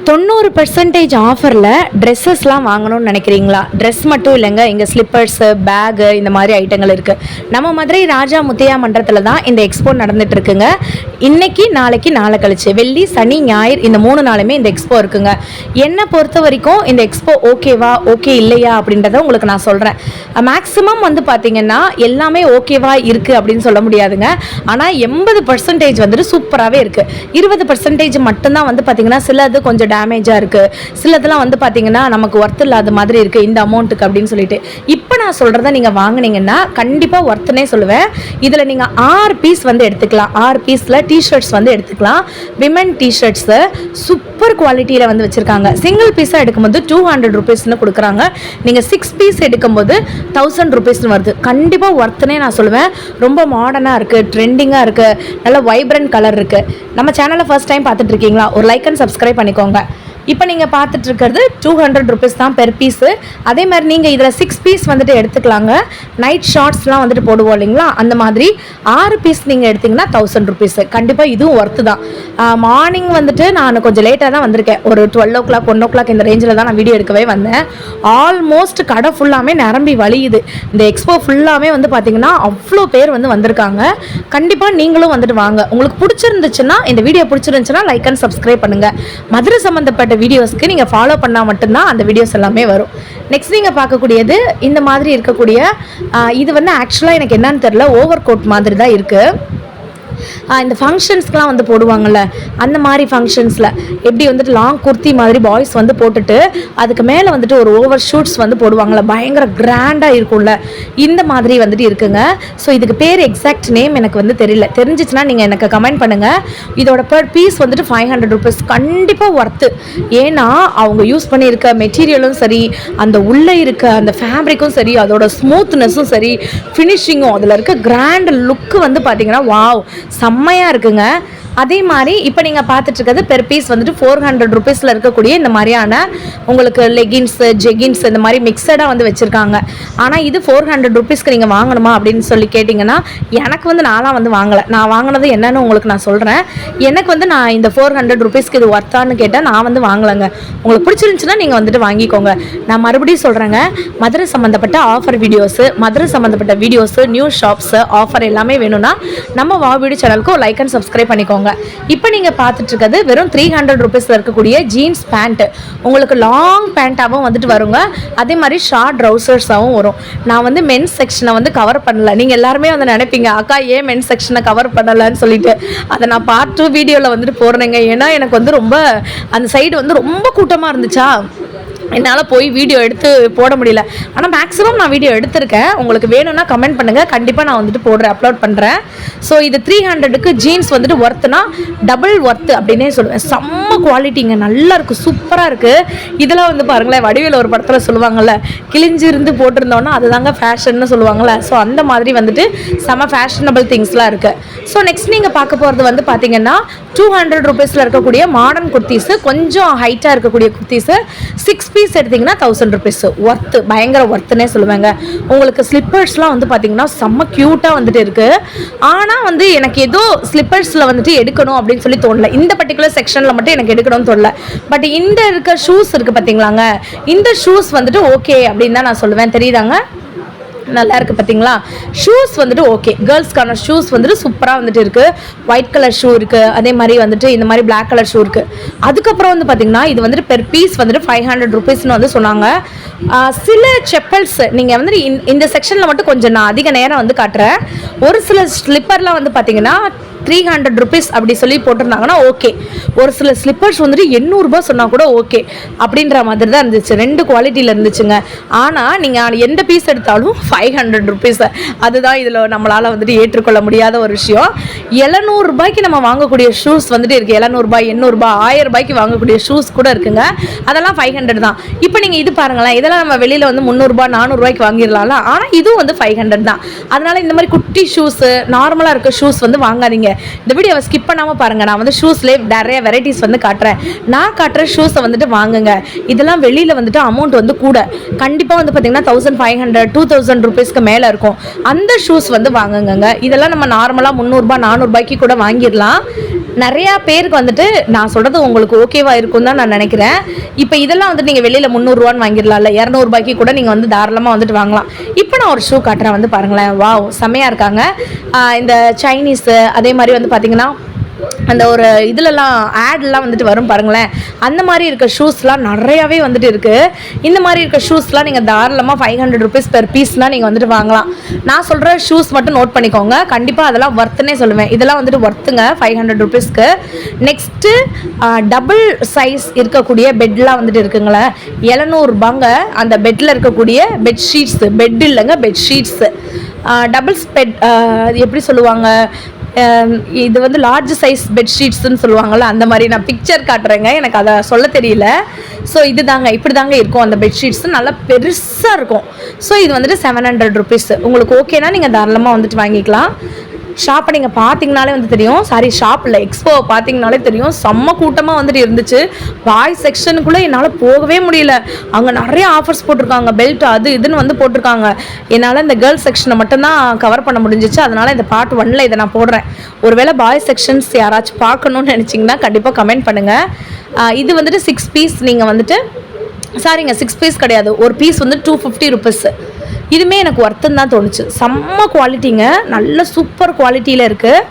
90% ஆஃபரில் ட்ரெஸ்ஸஸ்லாம் வாங்கணும்னு நினைக்கிறீங்களா? ட்ரெஸ் மட்டும் இல்லைங்க, இங்கே ஸ்லிப்பர்ஸு, பேகு இந்த மாதிரி ஐட்டங்கள் இருக்குது. நம்ம மதுரை ராஜா முத்தையா மன்றத்தில் தான் இந்த எக்ஸ்போ நடந்துட்டு இருக்குங்க. இன்னைக்கு நாளைக்கு நாளை கழிச்சு வெள்ளி சனி ஞாயிறு இந்த 3 நாளுமே இந்த எக்ஸ்போ இருக்குங்க. என்னை பொறுத்த வரைக்கும் இந்த எக்ஸ்போ ஓகேவா ஓகே இல்லையா அப்படின்றத உங்களுக்கு நான் சொல்கிறேன். மேக்ஸிமம் வந்து பார்த்திங்கன்னா எல்லாமே ஓகேவா இருக்குது அப்படின்னு சொல்ல முடியாதுங்க. ஆனால் 80% வந்துட்டு சூப்பராகவே இருக்குது. 20% மட்டும்தான் வந்து பார்த்திங்கன்னா சிலது கொஞ்சம் டேமேஜாக இருக்குது, சிலதெல்லாம் வந்து பார்த்திங்கன்னா நமக்கு ஒர்த் இல்லாத மாதிரி இருக்குது இந்த அமௌண்ட்டுக்கு அப்படின்னு சொல்லிட்டு. இப்போ நான் சொல்கிறத நீங்கள் வாங்கினீங்கன்னா கண்டிப்பாக ஒர்த்துனே சொல்லுவேன். இதில் நீங்கள் 6 பீஸ் வந்து எடுத்துக்கலாம். 6 பீஸில் டிஷர்ட்ஸ் வந்து எடுத்துக்கலாம். விமன் டிஷர்ட்ஸு சூப்பர் குவாலிட்டியில் வந்து வச்சுருக்காங்க. சிங்கிள் பீஸாக எடுக்கும்போது 200 ருபீஸ்னு கொடுக்குறாங்க. நீங்கள் 6 பீஸ் எடுக்கும்போது 1000 ருபீஸ்னு வருது. கண்டிப்பாக ஒர்த்துனே நான் சொல்லுவேன். ரொம்ப மாடர்னாக இருக்குது, ட்ரெண்டிங்காக இருக்குது, நல்ல வைப்ரண்ட் கலர் இருக்குது. நம்ம சேனலை ஃபர்ஸ்ட் டைம் பார்த்துட்டு இருக்கீங்களா? ஒரு லைக் அண்ட் சப்ஸ்கிரைப் பண்ணிக்கோங்க. இப்போ நீங்கள் பார்த்துட்டு இருக்கிறது 200 ருபீஸ் தான் பெர் பீஸு. அதே மாதிரி நீங்கள் இதில் 6 பீஸ் வந்துட்டு எடுத்துக்கலாங்க. நைட் ஷார்ட்ஸ்லாம் வந்துட்டு போடுவோம் இல்லைங்களா, அந்த மாதிரி 6 பீஸ் நீங்கள் எடுத்திங்கன்னா 1000 ருபீஸு. கண்டிப்பாக இதுவும் ஒர்த்து தான். மார்னிங் வந்துட்டு நான் கொஞ்சம் லேட்டாக தான் வந்திருக்கேன். ஒரு 12 o'clock 1 o'clock இந்த ரேஞ்சில் தான் நான் வீடியோ எடுக்கவே வந்தேன். ஆல்மோஸ்ட் கடை ஃபுல்லாமே நிரம்பி வழியுது. இந்த எக்ஸ்போ ஃபுல்லாமே வந்து பார்த்திங்கன்னா அவ்வளோ பேர் வந்து வந்திருக்காங்க. கண்டிப்பாக நீங்களும் வந்துட்டு வாங்க. உங்களுக்கு பிடிச்சிருந்துச்சுன்னா, இந்த வீடியோ பிடிச்சிருந்துச்சுன்னா லைக் அண்ட் சப்ஸ்கிரைப் பண்ணுங்கள். மதுரை சம்மந்தப்பட்ட வீடியோஸ்க்கு நீங்கள் ஃபாலோ பண்ணால் மட்டும்தான் அந்த வீடியோஸ் எல்லாமே வரும். நெக்ஸ்ட் நீங்கள் பார்க்கக்கூடியது இந்த மாதிரி இருக்கக்கூடிய இது வந்து ஆக்சுவலாக எனக்கு என்னன்னு தெரியல, ஓவர் கோட் மாதிரி தான் இருக்குது. இந்த ஃபங்க்ஷன்ஸ்க்கெலாம் வந்து போடுவாங்கள்ல, அந்த மாதிரி ஃபங்க்ஷன்ஸில் எப்படி வந்துட்டு லாங் குர்த்தி மாதிரி பாய்ஸ் வந்து போட்டுட்டு அதுக்கு மேலே வந்துட்டு ஒரு ஓவர் ஷூட்ஸ் வந்து போடுவாங்கள்ல, பயங்கர கிராண்டாக இருக்கும்ல, இந்த மாதிரி வந்துட்டு இருக்குங்க. ஸோ இதுக்கு பேர் எக்ஸாக்ட் நேம் எனக்கு வந்து தெரியல. தெரிஞ்சிச்சுன்னா நீங்கள் எனக்கு கமெண்ட் பண்ணுங்கள். இதோட பர் பீஸ் வந்துட்டு 500 ருபீஸ். கண்டிப்பாக ஒர்த்து. ஏன்னா அவங்க யூஸ் பண்ணியிருக்க மெட்டீரியலும் சரி, அந்த உள்ளே இருக்க அந்த ஃபேப்ரிக்கும் சரி, அதோட ஸ்மூத்னஸும் சரி, ஃபினிஷிங்கும், அதில் இருக்க கிராண்ட் லுக்கு வந்து பார்த்திங்கன்னா வாவ் செம்மையாக இருக்குங்க. அதே மாதிரி இப்போ நீங்கள் பார்த்துட்டு இருக்கிறது பெர் பீஸ் வந்துட்டு 400 ருபீஸில் இருக்கக்கூடிய இந்த மாதிரியான உங்களுக்கு லெகின்ஸு, ஜெகின்ஸ் இந்த மாதிரி மிக்சடாக வந்து வச்சுருக்காங்க. ஆனால் இது 400 ருபீஸ்க்கு நீங்கள் வாங்கணுமா அப்படின்னு சொல்லி கேட்டிங்கன்னா, எனக்கு வந்து நான்லாம் வந்து வாங்கலை. நான் வாங்கினது என்னன்னு உங்களுக்கு நான் சொல்கிறேன். எனக்கு வந்து நான் இந்த 400 ருபீஸ்க்கு இது ஒர்த்தான்னு கேட்டால் நான் வந்து வாங்கலைங்க. உங்களுக்கு பிடிச்சிருந்துச்சுன்னா நீங்கள் வந்துட்டு வாங்கிக்கோங்க. நான் மறுபடியும் சொல்கிறேங்க, மதுரை சம்மந்தப்பட்ட ஆஃபர் வீடியோஸு, மதுரை சம்மந்தப்பட்ட வீடியோஸு, நியூ ஷாப்ஸு, ஆஃபர் எல்லாமே வேணும்னா நம்ம வா வீடியோ சேனலுக்கு லைக் அண்ட் சப்ஸ்கிரைப் பண்ணிக்கோங்க. இப்போ நீங்க பார்த்துட்டு இருக்கிறது வெறும் 300 ருபீஸ்ல இருக்கக்கூடிய ஜீன்ஸ் பேண்ட். உங்களுக்கு லாங் பேண்டாவும் வந்துட்டு வருங்க. அதே மாதிரி ஷார்ட் ட்ரௌசர்ஸாகவும் வரும். நான் வந்து மென்ஸ் செக்ஷனை வந்து கவர் பண்ணல. நீங்க எல்லாருமே வந்து நினைப்பீங்க, அக்கா ஏன் மென்ஸ் செக்ஷனை கவர் பண்ணலன்னு சொல்லிட்டு. அதை நான் பார்ட் 2 வீடியோவில் வந்துட்டு போடுறேங்க. ஏன்னா எனக்கு வந்து ரொம்ப அந்த சைடு வந்து ரொம்ப கூட்டமாக இருந்துச்சா, என்னால் போய் வீடியோ எடுத்து போட முடியல. ஆனால் மேக்ஸிமம் நான் வீடியோ எடுத்திருக்கேன். உங்களுக்கு வேணும்னா கமெண்ட் பண்ணுங்கள், கண்டிப்பாக நான் வந்துட்டு போடுறேன், அப்லோட் பண்ணுறேன். ஸோ இது 300க்கு ஜீன்ஸ் வந்துட்டு ஒர்த்துனா டபுள் ஒர்த்து அப்படின்னே சொல்லுவேன். செம்ம குவாலிட்டிங்க, நல்லா இருக்குது, சூப்பராக இருக்குது. இதெல்லாம் வந்து பாருங்களேன், வடிவேல் ஒரு படத்தில் சொல்லுவாங்கள்ல, கிழிஞ்சிருந்து போட்டிருந்தோன்னா அதுதாங்க ஃபேஷன்னு சொல்லுவாங்கள்ல. ஸோ அந்த மாதிரி வந்துட்டு செம்ம ஃபேஷனபிள் திங்ஸ்லாம் இருக்குது. ஸோ நெக்ஸ்ட் நீங்கள் பார்க்க போகிறது வந்து பார்த்தீங்கன்னா 200 ருபீஸில் இருக்கக்கூடிய மாடர்ன் குர்த்திஸு, கொஞ்சம் ஹைட்டாக இருக்கக்கூடிய குர்த்திஸு 6 பீஸ் எடுத்திங்கன்னா 1000 ருபீஸ். ஒர்த்து, பயங்கர ஒர்த்துனே சொல்லுவாங்க. உங்களுக்கு ஸ்லிப்பர்ஸ்லாம் வந்து பார்த்திங்கன்னா செம்ம க்யூட்டாக வந்துட்டு இருக்குது. ஆனால் வந்து எனக்கு ஏதோ ஸ்லிப்பர்ஸில் வந்துட்டு எடுக்கணும் அப்படின்னு சொல்லி தோணல. இந்த பர்டிகுலர் செக்ஷனில் மட்டும் எனக்கு எடுக்கணும்னு தோணல. பட் இந்த இருக்க ஷூஸ் இருக்குது பார்த்தீங்களாங்க, இந்த ஷூஸ் வந்துட்டு ஓகே அப்படின்னு தான் நான் சொல்லுவேன். தெரியுதாங்க, நல்லா இருக்குது பார்த்தீங்களா? ஷூஸ் வந்துட்டு ஓகே, கேர்ள்ஸ்க்கான ஷூஸ் வந்துட்டு சூப்பராக வந்துட்டு இருக்குது. ஒயிட் கலர் ஷூ இருக்குது, அதே மாதிரி வந்துட்டு இந்த மாதிரி பிளாக் கலர் ஷூ இருக்குது. அதுக்கப்புறம் வந்து பார்த்திங்கன்னா இது வந்துட்டு பெர் பீஸ் வந்துட்டு 500 ருபீஸ்னு வந்து சொன்னாங்க. சில செப்பல்ஸ் நீங்கள் வந்து இந்த செக்ஷனில் மட்டும் கொஞ்சம் நான் அதிக நேரம் வந்து காட்டுறேன். ஒரு சில ஸ்லிப்பர்லாம் வந்து பார்த்திங்கன்னா 300 ருபீஸ் அப்படி சொல்லி போட்டிருந்தாங்கன்னா ஓகே. ஒரு சில ஸ்லிப்பர்ஸ் வந்துட்டு 800 ரூபாய் சொன்னால் கூட ஓகே அப்படின்ற மாதிரி தான் இருந்துச்சு. 2 குவாலிட்டியில் இருந்துச்சுங்க. ஆனால் நீங்கள் எந்த பீஸ் எடுத்தாலும் 500 ருபீஸ். அதுதான் இதில் நம்மளால் வந்துட்டு ஏற்றுக்கொள்ள முடியாத ஒரு விஷயம். 700 ரூபாய்க்கு நம்ம வாங்கக்கூடிய ஷூஸ் வந்துட்டு இருக்குது. 700 ரூபாய், 800 ரூபாய், 1000 ரூபாய்க்கு வாங்கக்கூடிய ஷூஸ் கூட இருக்குங்க. அதெல்லாம் 500 தான். இப்போ நீங்கள் இது பாருங்களேன், இதெல்லாம் நம்ம வெளியில் வந்து 300 ரூபாய் 400 ரூபாய்க்கு வாங்கிடலாம்ல. ஆனால் இதுவும் வந்து 500 தான். அதனால் இந்த மாதிரி குட்டி ஷூஸு, நார்மலாக இருக்க ஷூஸ் வந்து வாங்காதீங்க. இந்த வீடியோவை ஸ்கிப் பண்ணாமல் பாருங்கள். நான் வந்து ஷூஸ்லேயே நிறைய வெரைட்டிஸ் வந்து காட்டுறேன். நான் காட்டுற ஷூஸை வந்துட்டு வாங்குங்க. இதெல்லாம் வெளியில் வந்துட்டு அமௌண்ட் வந்து கூட கண்டிப்பாக வந்து பார்த்திங்கன்னா 1500 2000 ருபீஸ்க்கு மேலே இருக்கும். அந்த ஷூஸ் வந்து வாங்குங்க. இதெல்லாம் நம்ம நார்மலாக 300 ரூபாய் 400 ரூபாய்க்கு கூட வாங்கிடலாம். நிறையா பேருக்கு வந்துட்டு நான் சொல்கிறது உங்களுக்கு ஓகேவா இருக்கும் தான் நான் நினைக்கிறேன். இப்போ இதெல்லாம் வந்துட்டு நீங்கள் வெளியில் 300 வாங்கிடலாம்ல, 200 கூட நீங்கள் வந்து தாராளமாக வந்துட்டு வாங்கலாம். இப்போ நான் ஒரு ஷூ காட்டுறேன், வந்து பாருங்களேன். வாவ், செம்மையாக இருக்காங்க. இந்த சைனீஸு அதே மாதிரி வந்து பார்த்திங்கன்னா அந்த ஒரு இதுலலாம் ஆட்லாம் வந்துட்டு வரும் பாருங்களேன், அந்த மாதிரி இருக்க ஷூஸ்லாம் நிறையாவே வந்துட்டு இருக்குது. இந்த மாதிரி இருக்க ஷூஸ்லாம் நீங்கள் தாராளமாக 500 ருபீஸ் பெர் பீஸ்னால் நீங்கள் வந்துட்டு வாங்கலாம். நான் சொல்கிற ஷூஸ் மட்டும் நோட் பண்ணிக்கோங்க, கண்டிப்பாக அதெல்லாம் ஒர்த்துன்னே சொல்லுவேன். இதெல்லாம் வந்துட்டு ஒர்த்துங்க 500 ருபீஸ்க்கு. நெக்ஸ்ட்டு டபுள் சைஸ் இருக்கக்கூடிய பெட்லாம் வந்துட்டு இருக்குங்களே, 700 ரூபாங்க. அந்த பெட்டில் இருக்கக்கூடிய பெட்ஷீட்ஸு, பெட் இல்லைங்க, பெட்ஷீட்ஸு, டபுள்ஸ் பெட், எப்படி சொல்லுவாங்க, இது வந்து லார்ஜ் சைஸ் பெட்ஷீட்ஸ்ன்னு சொல்லுவாங்கள்ல, அந்த மாதிரி நான் பிக்சர் காட்டுறேங்க, எனக்கு அதை சொல்ல தெரியல. ஸோ இது தாங்க, இப்படி தாங்க இருக்கும் அந்த பெட்ஷீட்ஸ், நல்லா பெருசாக இருக்கும். ஸோ இது வந்துட்டு 700 ருபீஸ். உங்களுக்கு ஓகேனா நீங்கள் தாராளமாக வந்துட்டு வாங்கிக்கலாம். ஷாப்பை நீங்கள் பார்த்தீங்கனாலே வந்து தெரியும், சாரி ஷாப்பில் எக்ஸ்போவை பார்த்தீங்கனாலே தெரியும், செம்ம கூட்டமாக வந்துட்டு இருந்துச்சு. பாய்ஸ் செக்ஷனுக்குள்ளே என்னால் போகவே முடியல. அங்கே நிறைய ஆஃபர்ஸ் போட்டிருக்காங்க, பெல்ட் அது இதுன்னு வந்து போட்டிருக்காங்க. என்னால் இந்த கேர்ள்ஸ் செக்ஷனை மட்டும்தான் கவர் பண்ண முடிஞ்சிச்சு. அதனால் இந்த பார்ட் 1ல் இதை நான் போடுறேன். ஒருவேளை பாய்ஸ் செக்ஷன்ஸ் யாராச்சும் பார்க்கணுன்னு நினச்சிங்கன்னா கண்டிப்பாக கமெண்ட் பண்ணுங்கள். இது வந்துட்டு 6 பீஸ், நீங்கள் வந்துட்டு சாரிங்க 6 பீஸ் கிடையாது, ஒரு பீஸ் வந்து 250 ருபீஸ். இதுவுமே எனக்கு ஒர்த்துன்னு தான் தோணுச்சு. செம்ம குவாலிட்டிங்க, நல்ல சூப்பர் குவாலிட்டியில் இருக்குது.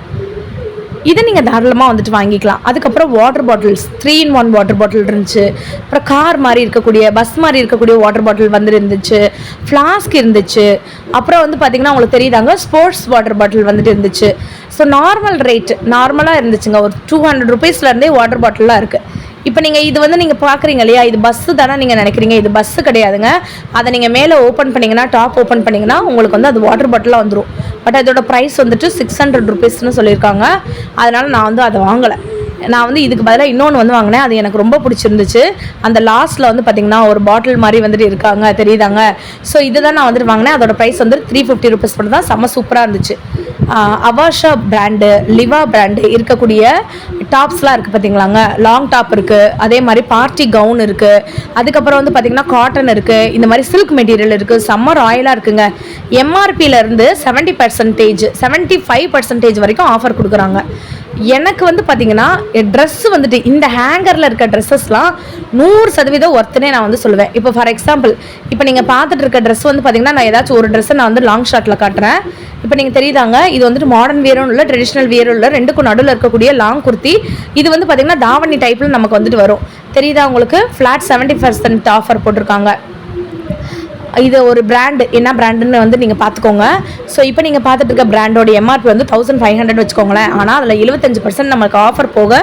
இதை நீங்கள் தாராளமாக வந்துட்டு வாங்கிக்கலாம். அதுக்கப்புறம் water bottles, 3-in-1 water bottle இருந்துச்சு. அப்புறம் கார் மாதிரி இருக்கக்கூடிய, பஸ் மாதிரி இருக்கக்கூடிய வாட்டர் பாட்டில் வந்து இருந்துச்சு. ஃப்ளாஸ்க் இருந்துச்சு. அப்புறம் வந்து பார்த்திங்கன்னா உங்களுக்கு தெரியுதாங்க, ஸ்போர்ட்ஸ் வாட்டர் பாட்டில் வந்துட்டு இருந்துச்சு. ஸோ நார்மல் ரேட் நார்மலாக இருந்துச்சுங்க, ஒரு 200 ருபீஸ்லேருந்தே வாட்டர் பாட்டிலாம் இருக்குது. இப்போ நீங்கள் இது வந்து நீங்கள் பார்க்குறீங்க இல்லையா, இது பஸ்ஸு தானே நீங்கள் நினைக்கிறீங்க, இது பஸ்ஸு கிடையாதுங்க. அதை நீங்கள் மேலே ஓப்பன் பண்ணிங்கன்னா, டாப் ஓப்பன் பண்ணிங்கன்னா உங்களுக்கு வந்து அது வாட்டர் பாட்டிலாக வந்துடும். பட் அதோட ப்ரைஸ் வந்துட்டு 600 ருபீஸ்னு சொல்லியிருக்காங்க. அதனால் நான் வந்து அதை வாங்கலை. நான் வந்து இதுக்கு பதிலாக இன்னொன்று வந்து வாங்கினேன், அது எனக்கு ரொம்ப பிடிச்சிருந்துச்சு. அந்த லாஸ்ட்டில் வந்து பார்த்திங்கன்னா ஒரு பாட்டில் மாதிரி வந்துட்டு இருக்காங்க, தெரியுதாங்க. ஸோ இதை தான் நான் வந்துட்டு வாங்கினேன். அதோட ப்ரைஸ் வந்து 350 ருபீஸ் மட்டும் தான். செம்ம சூப்பராக இருந்துச்சு. அவாஷா பிராண்டு, லிவா பிராண்டு இருக்கக்கூடிய டாப்ஸ்லாம் இருக்குது பார்த்தீங்களாங்க. லாங் டாப் இருக்குது, அதே மாதிரி பார்ட்டி கவுன் இருக்குது, அதுக்கப்புறம் வந்து பார்த்திங்கன்னா காட்டன் இருக்குது, இந்த மாதிரி சில்க் மெட்டீரியல் இருக்குது. செம்ம ராயலாக இருக்குங்க. எம்ஆர்பியிலேருந்து 70%, 75% வரைக்கும் ஆஃபர் கொடுக்குறாங்க. எனக்கு வந்து பார்த்திங்கன்னா ட்ரெஸ்ஸு வந்துட்டு இந்த ஹேங்கரில் இருக்க ட்ரெஸ்ஸஸ்லாம் 100% ஒர்த்துனே நான் வந்து சொல்லுவேன். இப்போ ஃபார் எக்ஸாம்பிள், இப்போ நீங்கள் பார்த்துட்டு இருக்க ட்ரெஸ் வந்து பார்த்திங்கன்னா, நான் ஏதாச்சும் ஒரு ட்ரெஸ்ஸை நான் வந்து லாங் ஷார்ட்டில் காட்டுறேன். இப்போ நீங்கள் தெரியுதாங்க, இது வந்துட்டு மாடர்ன் வியரும் இல்லை, ட்ரெடிஷ்னல் வியரும் இல்லை, ரெண்டுக்கும் நடுவில் இருக்கக்கூடிய லாங் குர்த்தி. இது வந்து பார்த்திங்கன்னா தாவணி டைப்பில் நமக்கு வந்துட்டு வரும். தெரியுதா உங்களுக்கு, ஃப்ளாட் 70% ஆஃபர் போட்டிருக்காங்க. இது ஒரு பிராண்டு, என்ன பிராண்டுன்னு வந்து நீங்கள் பார்த்துக்கோங்க. ஸோ இப்போ நீங்கள் பார்த்துட்டு இருக்க பிராண்டோட எம்ஆர்பி வந்து 1500 வச்சுக்கோங்களேன். ஆனால் அதில் 75% நமக்கு ஆஃபர் போக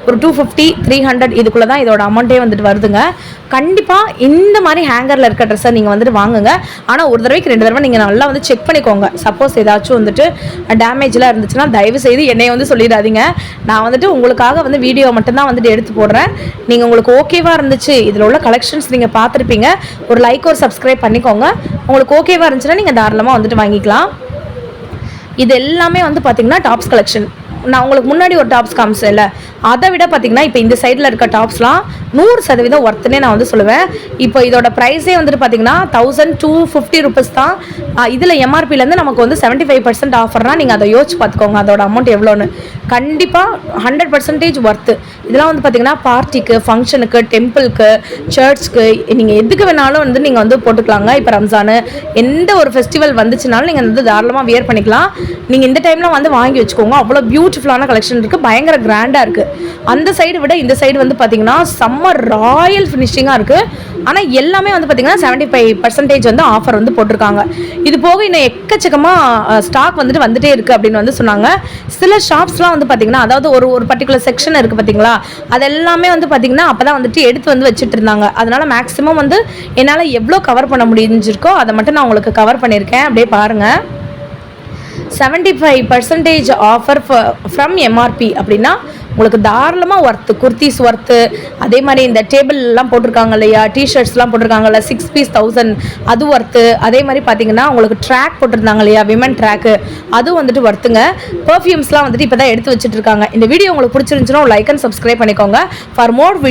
ஒரு 250, 300 இதுக்குள்ளே தான் இதோட அமௌண்ட்டே வந்துட்டு வருதுங்க. கண்டிப்பாக இந்த மாதிரி ஹேங்கரில் இருக்க ட்ரெஸ்ஸை நீங்கள் வந்துட்டு வாங்குங்க. ஆனால் ஒரு தடவைக்கு 2 தடவை நீங்கள் நல்லா வந்து செக் பண்ணிக்கோங்க. சப்போஸ் ஏதாச்சும் வந்துட்டு டேமேஜ்லாம் இருந்துச்சுன்னா தயவு செய்து என்னையை வந்து சொல்லிடாதீங்க. நான் வந்துட்டு உங்களுக்காக வந்து வீடியோ மட்டும்தான் வந்துட்டு எடுத்து போடுறேன். நீங்கள் உங்களுக்கு ஓகேவாக இருந்துச்சு, இதில் உள்ள கலெக்ஷன்ஸ் நீங்கள் பார்த்துருப்பீங்க, ஒரு லைக் ஒரு சப்ஸ்கிரைப் பண்ணிக்கோங்க. உங்களுக்கு ஓகேவாக இருந்துச்சுன்னா நீங்கள் தாராளமாக வந்துட்டு வாங்கிக்கலாம். இது எல்லாமே வந்து பார்த்திங்கன்னா டாப்ஸ் கலெக்ஷன். நான் உங்களுக்கு முன்னாடி ஒரு டாப்ஸ் காமிச்சேன்ல, அதை விட பார்த்திங்கன்னா இப்போ இந்த சைடில் இருக்க டாப்ஸ்லாம் 100% ஒர்த்துனே நான் வந்து சொல்லுவேன். இப்போ இதோட ப்ரைஸே வந்துட்டு பார்த்திங்கன்னா 1250 ருபீஸ் தான். இதில் எம்ஆர்பிலேருந்து நமக்கு வந்து 75% ஆஃபர்னால் நீங்கள் அதை யோசிச்சு பார்த்துக்கோங்க அதோட அமௌண்ட் எவ்வளோன்னு. கண்டிப்பாக 100% ஒர்த்து. இதெல்லாம் வந்து பார்த்திங்கன்னா பார்ட்டிக்கு, ஃபங்க்ஷனுக்கு, டெம்பிளுக்கு, சர்ச்சுக்கு, நீங்கள் எதுக்கு வேணாலும் வந்து நீங்கள் வந்து போட்டுக்கலாங்க. இப்போ ரம்ஜானு எந்த ஒரு ஃபெஸ்டிவல் வந்துச்சுனாலும் நீங்கள் வந்து தாராளமாக வியர் பண்ணிக்கலாம். நீங்கள் இந்த டைமில் வந்து வாங்கி வச்சுக்கோங்க. அவ்வளோ பியூட்டிஃபுல்லான கலெக்ஷன் இருக்குது, பயங்கர கிராண்டாக இருக்குது. அந்த சைடு விட இந்த சைடு வந்து பார்த்திங்கன்னா செம்ம ராயல் ஃபினிஷிங்காக இருக்குது. ஆனால் எல்லாமே வந்து பார்த்திங்கன்னா 75% வந்து ஆஃபர் வந்து போட்டிருக்காங்க. இது போக இன்னும் எக்கச்சக்கமாக ஸ்டாக் வந்துட்டே இருக்குது அப்படின்னு வந்து சொன்னாங்க. சில ஷாப்ஸ்லாம் வந்து பார்த்திங்கன்னா, அதாவது ஒரு பர்டிகுலர் செக்ஷன் இருக்குது பார்த்திங்களா, அதெல்லாமே வந்து பார்த்திங்கன்னா அப்போ தான் வந்துட்டு எடுத்து வந்து வச்சுட்டு இருந்தாங்க. அதனால் மேக்ஸிமம் வந்து என்னால் எவ்வளோ கவர் பண்ண முடிஞ்சிருக்கோ அதை மட்டும் நான் உங்களுக்கு கவர் பண்ணியிருக்கேன். அப்படியே பாருங்கள். 75% ஆஃபர் ஃப்ரம் எம்ஆர்பி அப்படின்னா உங்களுக்கு தாராளமாக ஒர்த்து. குர்த்திஸ் ஒர்த்து, அதே மாதிரி இந்த டேபிள்லாம் போட்டிருக்காங்க இல்லையா, டிஷர்ட்ஸ்லாம் போட்டிருக்காங்கல்ல, 6 பீஸ் 1000 அது ஒர்த்து. அதே மாதிரி பார்த்தீங்கன்னா உங்களுக்கு ட்ராக் போட்டிருந்தாங்க இல்லையா, விமன் ட்ராக்கு, அதுவும் வந்துட்டு ஒர்த்துங்க. பர்ஃப்யூம்ஸ்லாம் வந்துட்டு இப்போ தான் எடுத்து வச்சுட்டு இருக்காங்க. இந்த வீடியோ உங்களுக்கு பிடிச்சிருந்துச்சுன்னா லைக் அண்ட் சப்ஸ்கிரைப் பண்ணிக்கோங்க. For more